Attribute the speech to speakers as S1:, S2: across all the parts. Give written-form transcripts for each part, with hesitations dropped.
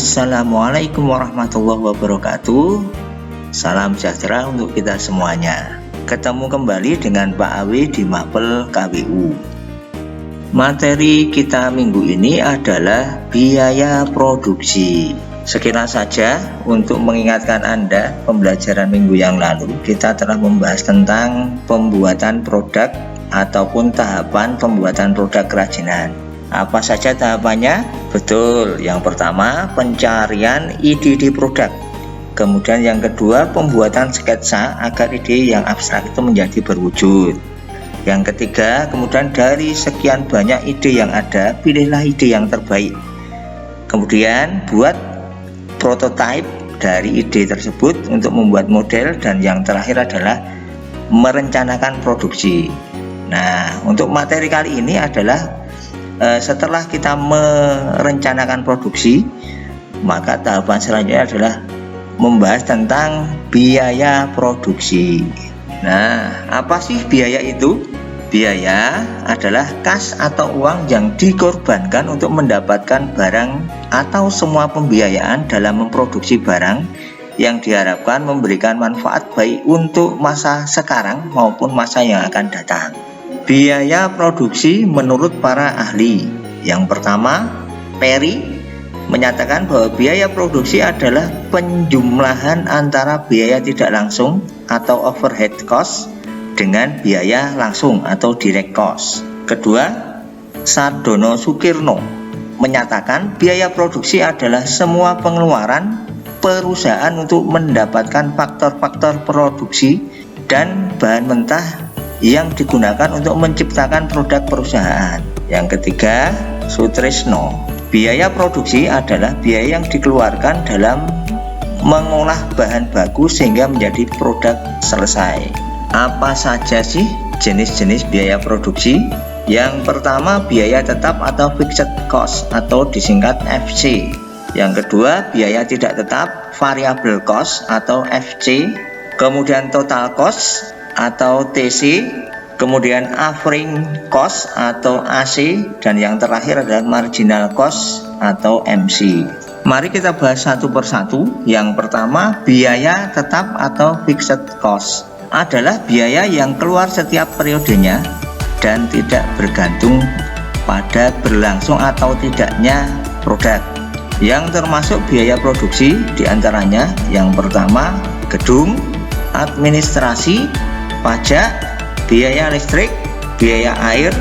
S1: Assalamualaikum warahmatullahi wabarakatuh. Salam sejahtera untuk kita semuanya. Ketemu kembali dengan Pak Awi di Mapel KWU. Materi kita minggu ini adalah biaya produksi. Sekilas saja untuk mengingatkan Anda, pembelajaran minggu yang lalu kita telah membahas tentang pembuatan produk ataupun tahapan pembuatan produk kerajinan. Apa saja tahapannya? Betul, yang pertama pencarian ide produk. Kemudian yang kedua pembuatan sketsa agar ide yang abstrak itu menjadi berwujud. Yang ketiga, kemudian dari sekian banyak ide yang ada, pilihlah ide yang terbaik. Kemudian buat prototipe dari ide tersebut untuk membuat model, dan yang terakhir adalah merencanakan produksi. Nah, untuk materi kali ini adalah setelah kita merencanakan produksi, maka tahapan selanjutnya adalah membahas tentang biaya produksi. Nah, apa sih biaya itu? Biaya adalah kas atau uang yang dikorbankan untuk mendapatkan barang atau semua pembiayaan dalam memproduksi barang yang diharapkan memberikan manfaat baik untuk masa sekarang maupun masa yang akan datang. Biaya produksi menurut para ahli. Yang pertama, Perry menyatakan bahwa biaya produksi adalah penjumlahan antara biaya tidak langsung atau overhead cost dengan biaya langsung atau direct cost. Kedua, Sardono Sukirno menyatakan biaya produksi adalah semua pengeluaran perusahaan untuk mendapatkan faktor-faktor produksi dan bahan mentah yang digunakan untuk menciptakan produk perusahaan. Yang ketiga, Sutrisno, biaya produksi adalah biaya yang dikeluarkan dalam mengolah bahan baku sehingga menjadi produk selesai. Apa saja sih jenis-jenis biaya produksi? Yang pertama, biaya tetap atau fixed cost atau disingkat FC. Yang kedua, biaya tidak tetap, variable cost atau FC. Kemudian total cost atau TC, kemudian offering cost atau AC, dan yang terakhir adalah marginal cost atau MC. Mari kita bahas satu persatu. Yang pertama, biaya tetap atau fixed cost adalah biaya yang keluar setiap periodenya dan tidak bergantung pada berlangsung atau tidaknya produk. Yang termasuk biaya produksi diantaranya yang pertama, gedung, administrasi, pajak, biaya listrik, biaya air,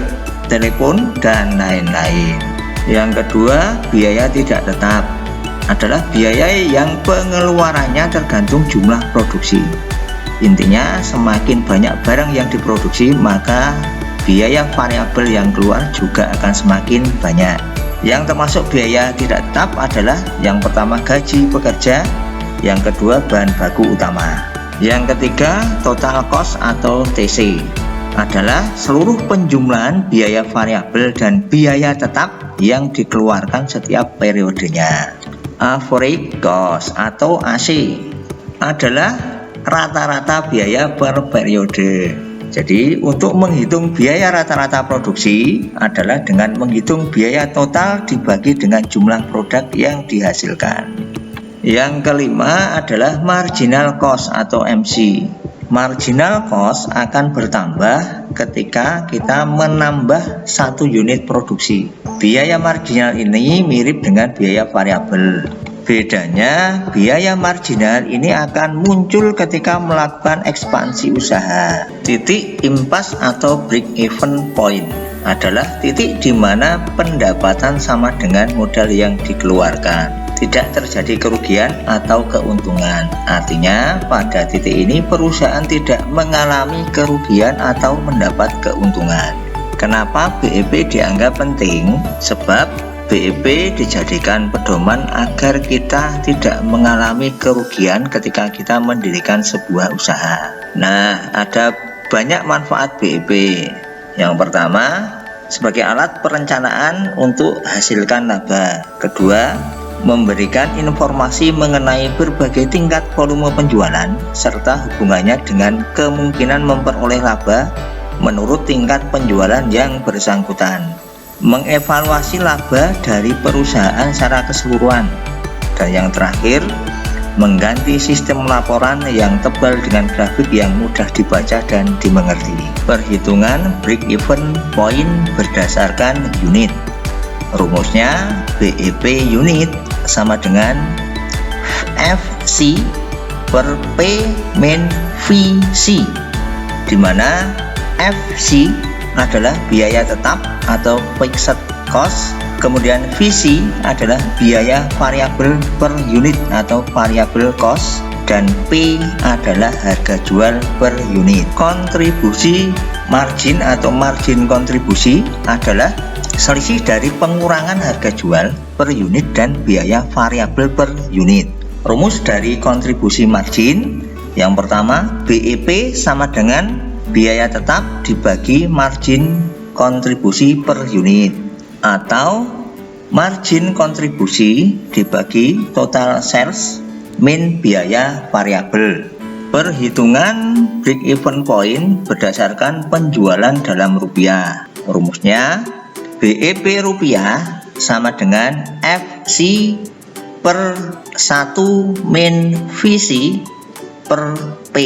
S1: telepon, dan lain-lain. Yang kedua, biaya tidak tetap adalah biaya yang pengeluarannya tergantung jumlah produksi. Intinya, semakin banyak barang yang diproduksi, maka biaya variabel yang keluar juga akan semakin banyak. Yang termasuk biaya tidak tetap adalah yang pertama, gaji pekerja, yang kedua, bahan baku utama. Yang ketiga, total cost atau TC adalah seluruh penjumlahan biaya variabel dan biaya tetap yang dikeluarkan setiap periodenya. Average cost atau AC adalah rata-rata biaya per periode. Jadi untuk menghitung biaya rata-rata produksi adalah dengan menghitung biaya total dibagi dengan jumlah produk yang dihasilkan. Yang kelima adalah marginal cost atau MC. Marginal cost akan bertambah ketika kita menambah satu unit produksi. Biaya marginal ini mirip dengan biaya variabel. Bedanya, biaya marginal ini akan muncul ketika melakukan ekspansi usaha. Titik impas atau break even point adalah titik di mana pendapatan sama dengan modal yang dikeluarkan. Tidak terjadi kerugian atau keuntungan. Artinya pada titik ini perusahaan tidak mengalami kerugian atau mendapat keuntungan. Kenapa BEP dianggap penting? Sebab BEP dijadikan pedoman agar kita tidak mengalami kerugian ketika kita mendirikan sebuah usaha. Nah, ada banyak manfaat BEP. Yang pertama, sebagai alat perencanaan untuk hasilkan laba. Kedua, memberikan informasi mengenai berbagai tingkat volume penjualan serta hubungannya dengan kemungkinan memperoleh laba menurut tingkat penjualan yang bersangkutan. Mengevaluasi laba dari perusahaan secara keseluruhan Dan yang terakhir, mengganti sistem laporan yang tebal dengan grafik yang mudah dibaca dan dimengerti. Perhitungan break-even point berdasarkan unit. Rumusnya BEP unit sama dengan FC per P min VC, di mana FC adalah biaya tetap atau fixed cost, kemudian VC adalah biaya variabel per unit atau variable cost, dan P adalah harga jual per unit. Kontribusi margin atau margin kontribusi adalah selisih dari pengurangan harga jual per unit dan biaya variabel per unit. Rumus dari kontribusi margin, yang pertama BEP sama dengan biaya tetap dibagi margin kontribusi per unit, atau margin kontribusi dibagi total sales min biaya variabel. Perhitungan break-even point berdasarkan penjualan dalam rupiah. Rumusnya BEP rupiah sama dengan FC per 1 min VC per P,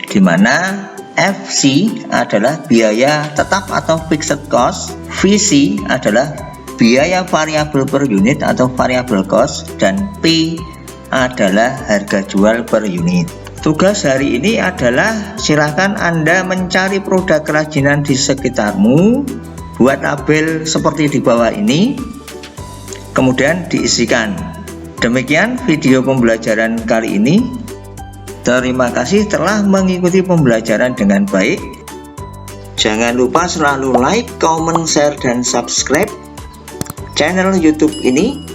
S1: di mana FC adalah biaya tetap atau fixed cost, VC adalah biaya variabel per unit atau variable cost, dan P adalah harga jual per unit. Tugas hari ini adalah silakan Anda mencari produk kerajinan di sekitarmu, buat label seperti di bawah ini, kemudian diisikan. Demikian video pembelajaran kali ini. Terima kasih telah mengikuti pembelajaran dengan baik. Jangan lupa selalu like, comment, share, dan subscribe channel YouTube ini.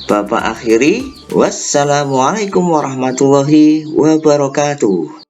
S1: Bapak akhiri, wassalamualaikum warahmatullahi wabarakatuh.